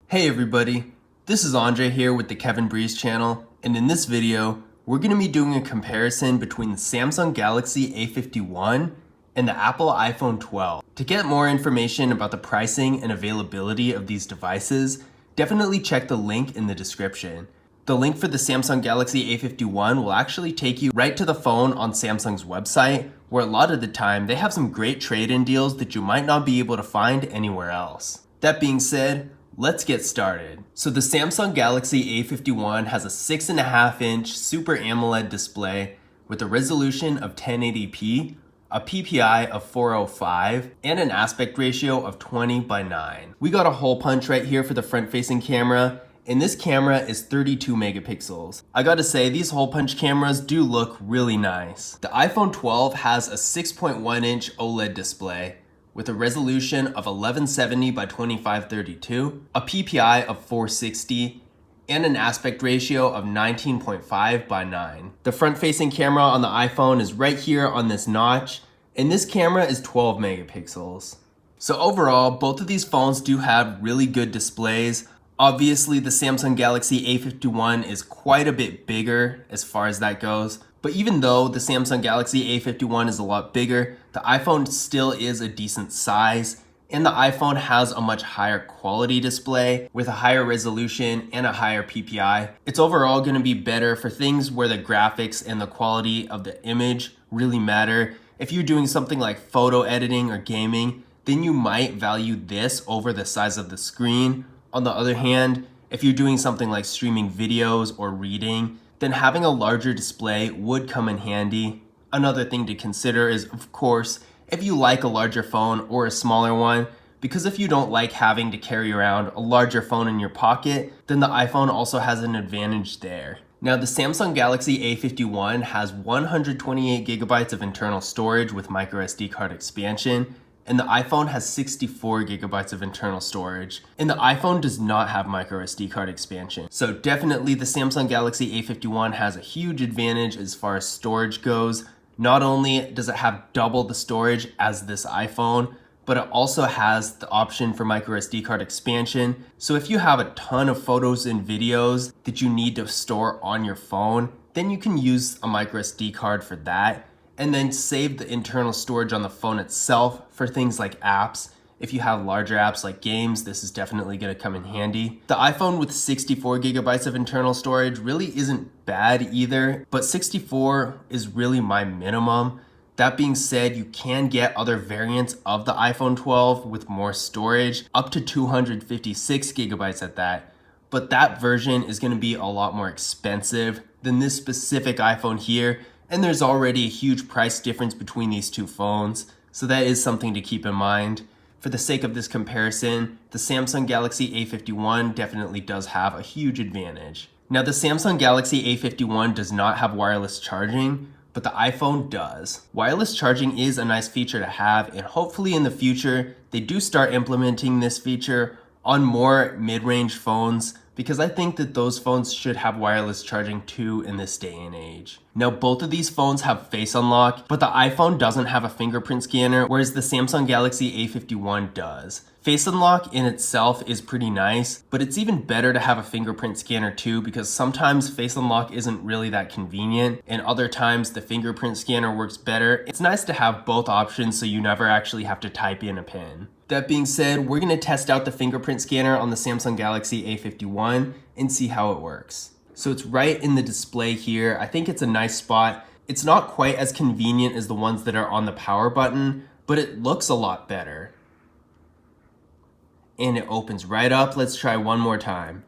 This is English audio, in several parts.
Hey everybody, this is Andre here with the Kevin Breeze channel, and in this video, we're going to be doing a comparison between the Samsung Galaxy A51 and the Apple iPhone 12. To get more information about the pricing and availability of these devices, definitely check the link in the description. The link for the Samsung Galaxy A51 will actually take you right to the phone on Samsung's website, where a lot of the time they have some great trade-in deals that you might not be able to find anywhere else. That being said, let's get started. So the Samsung Galaxy A51 has a 6.5-inch Super AMOLED display with a resolution of 1080p, a PPI of 405, and an aspect ratio of 20:9. We got a hole punch right here for the front-facing camera, and this camera is 32 megapixels. I gotta say, these hole punch cameras do look really nice. The iPhone 12 has a 6.1-inch OLED display with a resolution of 1170 by 2532, a PPI of 460, and an aspect ratio of 19.5:9. The front-facing camera on the iPhone is right here on this notch, and this camera is 12 megapixels. So overall, both of these phones do have really good displays. Obviously, the Samsung Galaxy A51 is quite a bit bigger as far as that goes. But even though the Samsung Galaxy A51 is a lot bigger, the iPhone still is a decent size, and the iPhone has a much higher quality display with a higher resolution and a higher PPI. It's overall going to be better for things where the graphics and the quality of the image really matter. If you're doing something like photo editing or gaming, then you might value this over the size of the screen. On the other hand, if you're doing something like streaming videos or reading, then having a larger display would come in handy. Another thing to consider is, of course, if you like a larger phone or a smaller one, because if you don't like having to carry around a larger phone in your pocket, then the iPhone also has an advantage there. Now, the Samsung Galaxy A51 has 128 gigabytes of internal storage with microSD card expansion, and the iPhone has 64 gigabytes of internal storage. And the iPhone does not have microSD card expansion. So definitely the Samsung Galaxy A51 has a huge advantage as far as storage goes. Not only does it have double the storage as this iPhone, but it also has the option for microSD card expansion. So if you have a ton of photos and videos that you need to store on your phone, then you can use a microSD card for that, and then save the internal storage on the phone itself for things like apps. If you have larger apps like games, this is definitely going to come in handy. The iPhone with 64 gigabytes of internal storage really isn't bad either, but 64 is really my minimum. That being said, you can get other variants of the iPhone 12 with more storage, up to 256 gigabytes at that. But that version is going to be a lot more expensive than this specific iPhone here, and there's already a huge price difference between these two phones, so that is something to keep in mind. For the sake of this comparison, the Samsung Galaxy A51 definitely does have a huge advantage. Now, the Samsung Galaxy A51 does not have wireless charging, but the iPhone does. Wireless charging is a nice feature to have, and hopefully in the future, they do start implementing this feature on more mid-range phones, because I think that those phones should have wireless charging too in this day and age. Now, both of these phones have Face Unlock, but the iPhone doesn't have a fingerprint scanner, whereas the Samsung Galaxy A51 does. Face Unlock in itself is pretty nice, but it's even better to have a fingerprint scanner too, because sometimes Face Unlock isn't really that convenient, and other times the fingerprint scanner works better. It's nice to have both options so you never actually have to type in a PIN. That being said, we're going to test out the fingerprint scanner on the Samsung Galaxy A51 and see how it works. So it's right in the display here. I think it's a nice spot. It's not quite as convenient as the ones that are on the power button, but it looks a lot better. And it opens right up. Let's try one more time.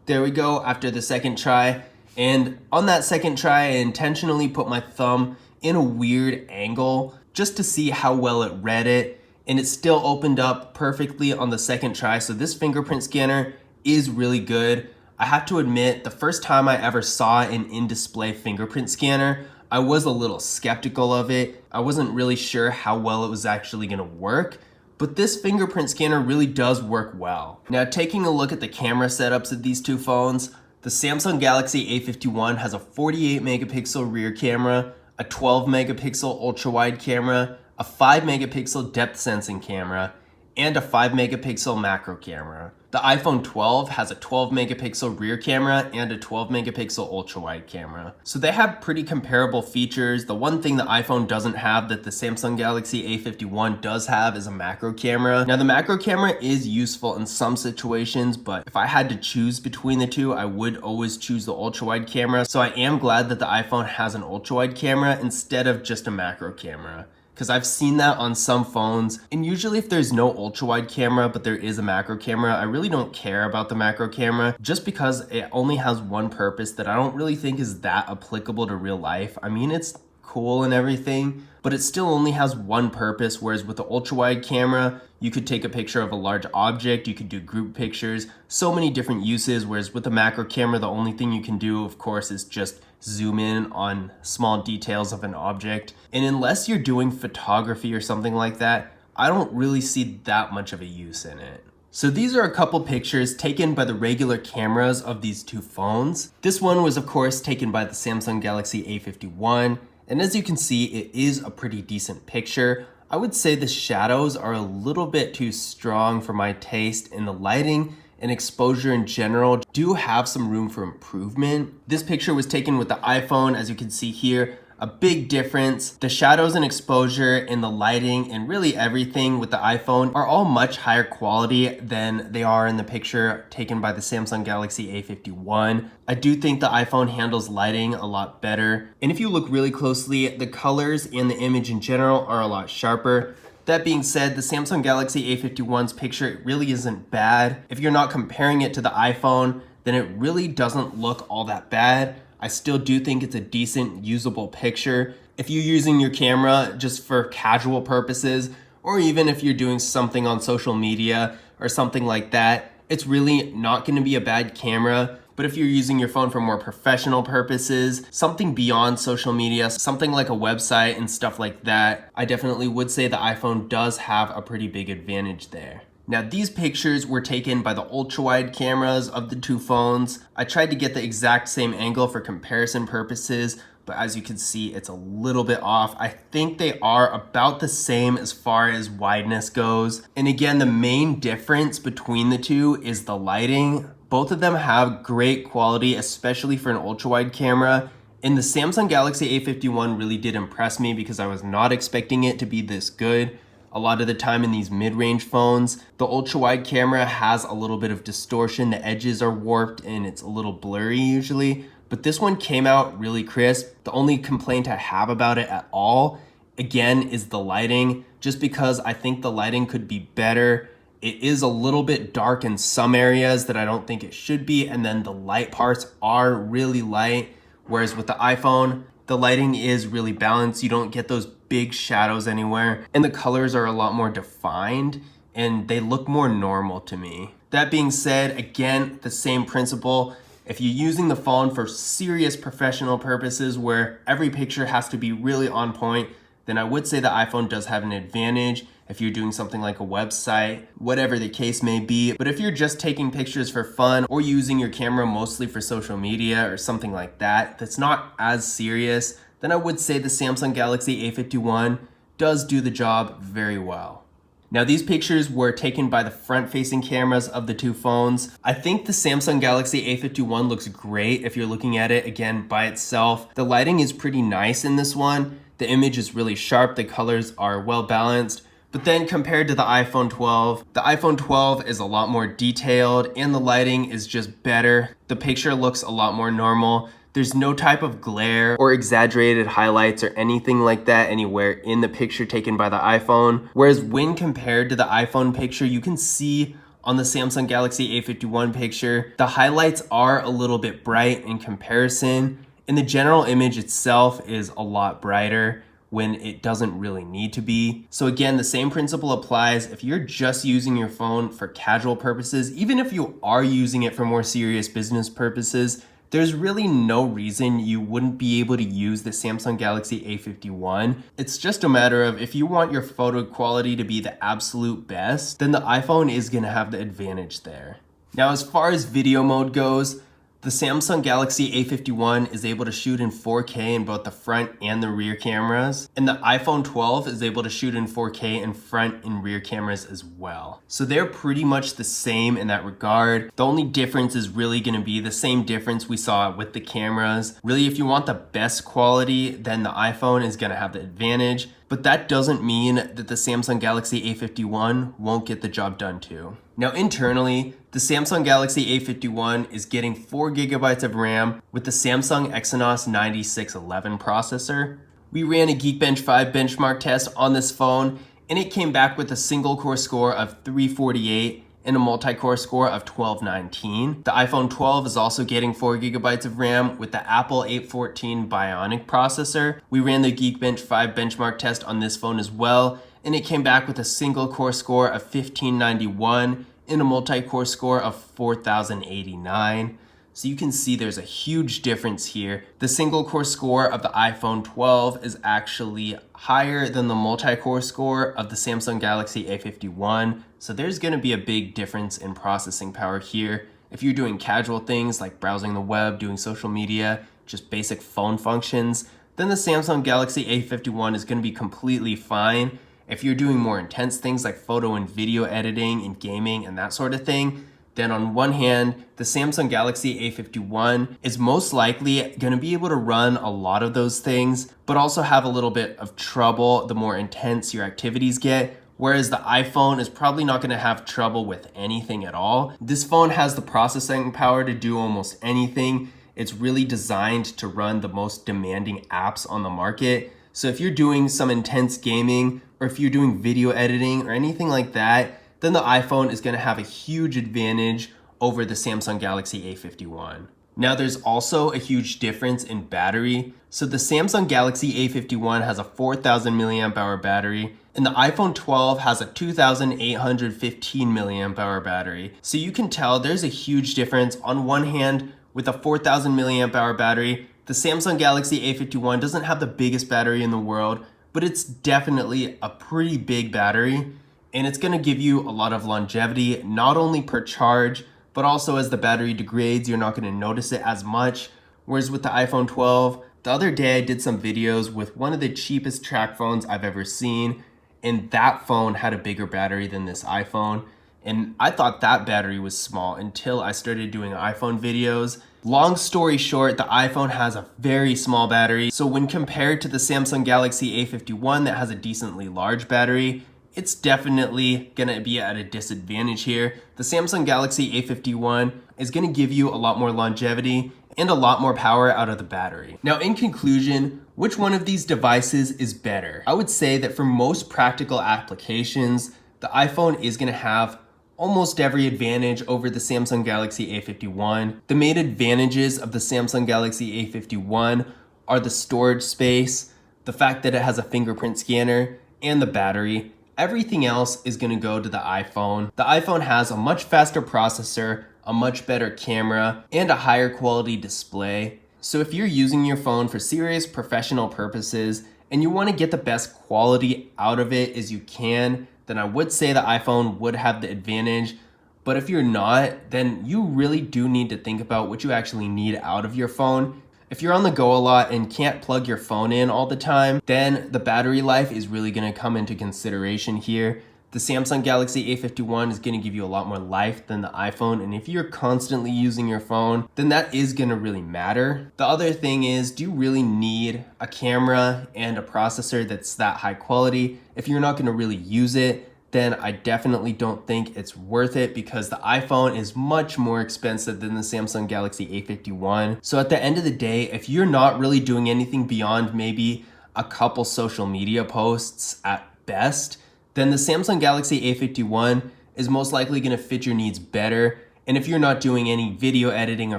There we go after the second try. And on that second try, I intentionally put my thumb in a weird angle just to see how well it read it. And it still opened up perfectly on the second try. So this fingerprint scanner is really good. I have to admit, the first time I ever saw an in-display fingerprint scanner, I was a little skeptical of it. I wasn't really sure how well it was actually going to work. But this fingerprint scanner really does work well. Now, taking a look at the camera setups of these two phones, the Samsung Galaxy A51 has a 48 megapixel rear camera, a 12 megapixel ultra wide camera, a 5 megapixel depth sensing camera, and a 5 megapixel macro camera. The iPhone 12 has a 12 megapixel rear camera and a 12 megapixel ultra wide camera. So they have pretty comparable features. The one thing the iPhone doesn't have that the Samsung Galaxy A51 does have is a macro camera. Now the macro camera is useful in some situations, but if I had to choose between the two, I would always choose the ultra wide camera. So I am glad that the iPhone has an ultra wide camera instead of just a macro camera, because I've seen that on some phones. And usually if there's no ultra wide camera but there is a macro camera, I really don't care about the macro camera just because it only has one purpose that I don't really think is that applicable to real life. I mean, it's cool and everything, but it still only has one purpose, whereas with the ultra wide camera, you could take a picture of a large object, you could do group pictures, so many different uses, whereas with the macro camera, the only thing you can do, of course, is just zoom in on small details of an object. And unless you're doing photography or something like that, I don't really see that much of a use in it. So these are a couple pictures taken by the regular cameras of these two phones. This one was of course taken by the Samsung Galaxy A51, and as you can see, it is a pretty decent picture. I would say the shadows are a little bit too strong for my taste, and the lighting and exposure in general do have some room for improvement. This picture was taken with the iPhone, as you can see here. A big difference. The shadows and exposure and the lighting and really everything with the iPhone are all much higher quality than they are in the picture taken by the Samsung Galaxy A51. I do think the iPhone handles lighting a lot better. And if you look really closely, the colors and the image in general are a lot sharper. That being said, the Samsung Galaxy A51's picture really isn't bad. If you're not comparing it to the iPhone, then it really doesn't look all that bad. I still do think it's a decent, usable picture. If you're using your camera just for casual purposes, or even if you're doing something on social media or something like that, it's really not going to be a bad camera. But if you're using your phone for more professional purposes, something beyond social media, something like a website and stuff like that, I definitely would say the iPhone does have a pretty big advantage there. Now these pictures were taken by the ultra wide cameras of the two phones. I tried to get the exact same angle for comparison purposes, but as you can see, it's a little bit off. I think they are about the same as far as wideness goes. And again, the main difference between the two is the lighting. Both of them have great quality, especially for an ultra wide camera. And the Samsung Galaxy A51 really did impress me because I was not expecting it to be this good. A lot of the time in these mid-range phones, the ultra-wide camera has a little bit of distortion, the edges are warped and it's a little blurry usually, but this one came out really crisp. The only complaint I have about it at all, again, is the lighting, just because I think the lighting could be better. It is a little bit dark in some areas that I don't think it should be, and then the light parts are really light, whereas with the iPhone, the lighting is really balanced. You don't get those big shadows anywhere, and the colors are a lot more defined and they look more normal to me. That being said, again, the same principle. If you're using the phone for serious professional purposes where every picture has to be really on point, then I would say the iPhone does have an advantage if you're doing something like a website, whatever the case may be. But if you're just taking pictures for fun or using your camera mostly for social media or something like that, that's not as serious, then I would say the Samsung Galaxy A51 does do the job very well. Now these pictures were taken by the front-facing cameras of the two phones. I think the Samsung Galaxy A51 looks great if you're looking at it again by itself. The lighting is pretty nice in this one. The image is really sharp, the colors are well balanced. But then compared to the iPhone 12 is a lot more detailed and the lighting is just better. The picture looks a lot more normal. There's no type of glare or exaggerated highlights or anything like that anywhere in the picture taken by the iPhone. Whereas when compared to the iPhone picture, you can see on the Samsung Galaxy A51 picture, the highlights are a little bit bright in comparison, and the general image itself is a lot brighter when it doesn't really need to be. So again, the same principle applies if you're just using your phone for casual purposes. Even if you are using it for more serious business purposes, there's really no reason you wouldn't be able to use the Samsung Galaxy A51. It's just a matter of if you want your photo quality to be the absolute best, then the iPhone is gonna have the advantage there. Now, as far as video mode goes, The Samsung Galaxy A51 is able to shoot in 4K in both the front and the rear cameras, and the iPhone 12 is able to shoot in 4K in front and rear cameras as well. So they're pretty much the same in that regard. The only difference is really going to be the same difference we saw with the cameras. Really, if you want the best quality, then the iPhone is going to have the advantage, but that doesn't mean that the Samsung Galaxy A51 won't get the job done too. Now internally, the Samsung Galaxy A51 is getting 4GB of RAM with the Samsung Exynos 9611 processor. We ran a Geekbench 5 benchmark test on this phone, and it came back with a single core score of 348 and a multi-core score of 1219. The iPhone 12 is also getting 4GB of RAM with the Apple A14 Bionic processor. We ran the Geekbench 5 benchmark test on this phone as well, and it came back with a single core score of 1591 and a multi-core score of 4089. So you can see there's a huge difference here. The single core score of the iPhone 12 is actually higher than the multi-core score of the Samsung Galaxy A51. So there's gonna be a big difference in processing power here. If you're doing casual things like browsing the web, doing social media, just basic phone functions, then the Samsung Galaxy A51 is gonna be completely fine. If you're doing more intense things like photo and video editing and gaming and that sort of thing, then on one hand, the Samsung Galaxy A51 is most likely going to be able to run a lot of those things, but also have a little bit of trouble the more intense your activities get, whereas the iPhone is probably not going to have trouble with anything at all. This phone has the processing power to do almost anything. It's really designed to run the most demanding apps on the market. So if you're doing some intense gaming, or if you're doing video editing or anything like that, then the iPhone is going to have a huge advantage over the Samsung Galaxy A51. Now there's also a huge difference in battery. So the Samsung Galaxy A51 has a 4000 milliamp hour battery, and the iPhone 12 has a 2815 milliamp hour battery. So you can tell there's a huge difference. On one hand, with a 4000 milliamp hour battery, the Samsung Galaxy A51 doesn't have the biggest battery in the world, but it's definitely a pretty big battery. And it's gonna give you a lot of longevity, not only per charge, but also as the battery degrades, you're not gonna notice it as much. Whereas with the iPhone 12, the other day I did some videos with one of the cheapest track phones I've ever seen, and that phone had a bigger battery than this iPhone. And I thought that battery was small until I started doing iPhone videos. Long story short, the iPhone has a very small battery. So when compared to the Samsung Galaxy A51 that has a decently large battery, it's definitely gonna be at a disadvantage here. The Samsung Galaxy A51 is gonna give you a lot more longevity and a lot more power out of the battery. Now in conclusion, which one of these devices is better? I would say that for most practical applications, the iPhone is gonna have almost every advantage over the Samsung Galaxy A51. The main advantages of the Samsung Galaxy A51 are the storage space, the fact that it has a fingerprint scanner, and the battery. Everything else is gonna go to the iPhone. The iPhone has a much faster processor, a much better camera, and a higher quality display. So if you're using your phone for serious professional purposes and you wanna get the best quality out of it as you can, then I would say the iPhone would have the advantage. But if you're not, then you really do need to think about what you actually need out of your phone. If you're on the go a lot and can't plug your phone in all the time, then the battery life is really gonna come into consideration here. The Samsung Galaxy A51 is gonna give you a lot more life than the iPhone, and if you're constantly using your phone, then that is gonna really matter. The other thing is, do you really need a camera and a processor that's that high quality? If you're not gonna really use it, then I definitely don't think it's worth it because the iPhone is much more expensive than the Samsung Galaxy A51. So at the end of the day, if you're not really doing anything beyond maybe a couple social media posts at best, then the Samsung Galaxy A51 is most likely gonna fit your needs better. And if you're not doing any video editing or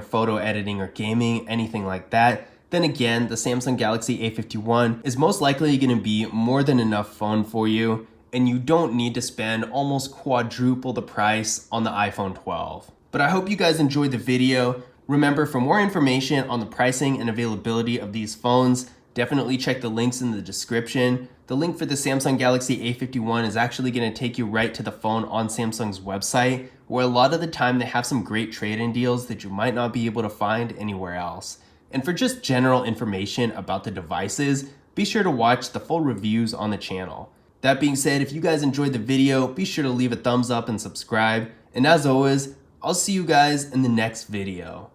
photo editing or gaming, anything like that, then again, the Samsung Galaxy A51 is most likely gonna be more than enough phone for you, and you don't need to spend almost quadruple the price on the iPhone 12. But I hope you guys enjoyed the video. Remember, for more information on the pricing and availability of these phones, definitely check the links in the description. The link for the Samsung Galaxy A51 is actually gonna take you right to the phone on Samsung's website, where a lot of the time they have some great trade-in deals that you might not be able to find anywhere else. And for just general information about the devices, be sure to watch the full reviews on the channel. That being said, if you guys enjoyed the video, be sure to leave a thumbs up and subscribe. And as always, I'll see you guys in the next video.